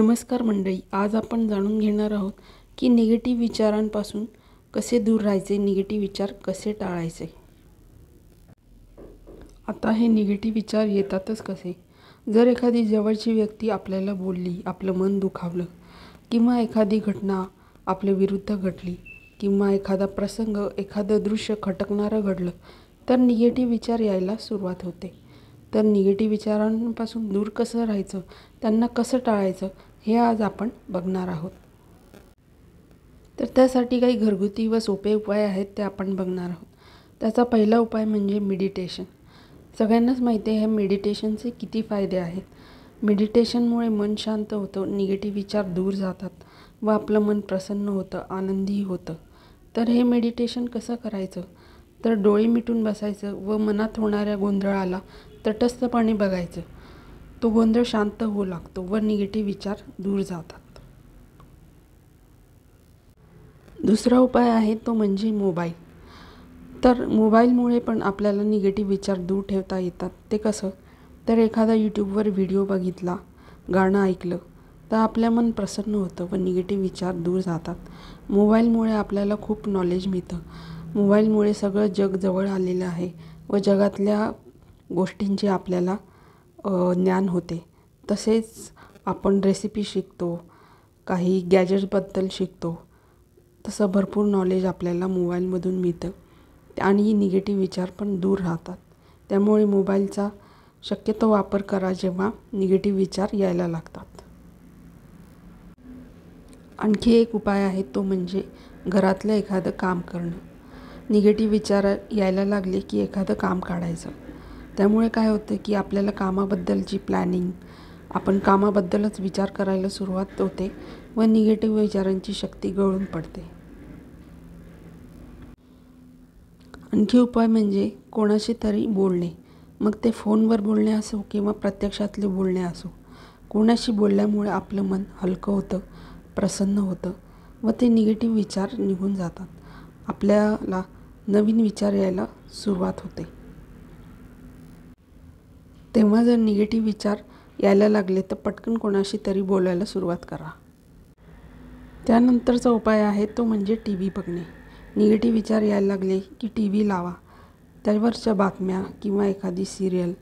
नमस्कार मंडळी, आज आपण जाणून घेणार आहोत की निगेटिव्ह विचारांपासून कसे दूर राहायचे, निगेटिव्ह विचार कसे टाळायचे। आता हे निगेटिव्ह विचार येतातच कसे? जर एखादी जवळची व्यक्ती आपल्याला बोलली, आपलं मन दुखावलं किंवा एखादी घटना आपल्या विरुद्ध घडली किंवा एखादा प्रसंग, एखादं दृश्य खटकणारं घडलं तर निगेटिव्ह विचार यायला सुरुवात होते। तर निगेटिव्ह विचारांपासून दूर कसं राहायचं, त्यांना कसं टाळायचं हे आज आपण बघणार आहोत। तर त्यासाठी काही घरगुती व सोपे उपाय आहेत ते आपण बघणार आहोत। त्याचा पहिला उपाय म्हणजे मेडिटेशन। सगळ्यांनाच माहिती आहे मेडिटेशनचे किती फायदे आहेत। मेडिटेशनमुळे मन शांत होतं, निगेटिव्ह विचार दूर जातात व आपलं मन प्रसन्न होतं, आनंदी होतं। तर हे मेडिटेशन कसं करायचं? तर डोळे मिटून बसायचं व मनात होणाऱ्या गोंधळाला तटस्थपणे बघायचं। तो गोंधळ शांत होऊ लागतो व निगेटिव्ह विचार दूर जातात। दुसरा उपाय आहे तो म्हणजे मोबाईल। तर मोबाईलमुळे पण आपल्याला निगेटिव्ह विचार दूर ठेवता येतात। ते कसं? तर एखादा यूट्यूबवर व्हिडिओ बघितला, गाणं ऐकलं तर आपलं मन प्रसन्न होतं व निगेटिव्ह विचार दूर जातात। मोबाईलमुळे आपल्याला खूप नॉलेज मिळतं। मोबाईलमुळे सगळं जग जवळ आलेलं आहे व जगातल्या गोष्टींचे आपल्याला ज्ञान होते। तसेच आपण रेसिपी शिकतो, काही गॅजेट्सबद्दल शिकतो। तसं भरपूर नॉलेज आपल्याला मोबाईलमधून मिळतं आणि निगेटिव्ह विचार पण दूर राहतात। त्यामुळे मोबाईलचा शक्यतो वापर करा जेव्हा निगेटिव्ह विचार यायला लागतात। आणखी एक उपाय आहे तो म्हणजे घरातलं एखादं काम करणं। निगेटिव्ह विचार यायला लागले की एखादं काम काढायचं। त्यामुळे काय होतं की आपल्याला कामाबद्दलची प्लॅनिंग, आपण कामाबद्दलच विचार करायला सुरुवात होते व निगेटिव्ह विचारांची शक्ती गळून पडते। आणखी उपाय म्हणजे कोणाशी तरी बोलणे, मग ते फोनवर बोलणे असो किंवा प्रत्यक्षातले बोलणे असो। कोणाशी बोलल्यामुळे आपलं मन हलकं होतं, प्रसन्न होतं व ते निगेटिव्ह विचार निघून जातात। आपल्याला नवीन विचार यायला सुरुवात होते। तेव्हा जर निगेटिव्ह विचार यायला लागले तर पटकन कोणाशी तरी बोलायला सुरुवात करा। त्यानंतरचा उपाय आहे तो म्हणजे टीव्ही बघणे। निगेटिव्ह विचार यायला लागले की टीव्ही लावा, त्यावरच्या बातम्या किंवा एखादी सिरियल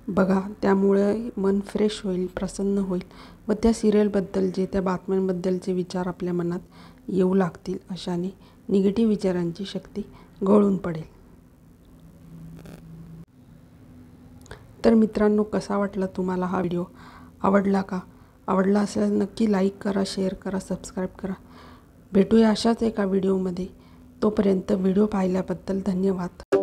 बघा। त्यामुळे मन फ्रेश होईल, प्रसन्न होईल व त्या सिरियलबद्दलचे, त्या बातम्यांबद्दलचे विचार आपल्या मनात येऊ लागतील। अशाने निगेटिव्ह विचारांची शक्ती गळून पडेल। तर मित्रांनो, कसा वाटला तुम्हाला हा व्हिडिओ? आवडला का? आवडला असेल नक्की लाईक करा, शेअर करा, सबस्क्राईब करा। भेटूया अशाच एका व्हिडिओमध्ये। तोपर्यंत व्हिडिओ पाहिल्याबद्दल धन्यवाद।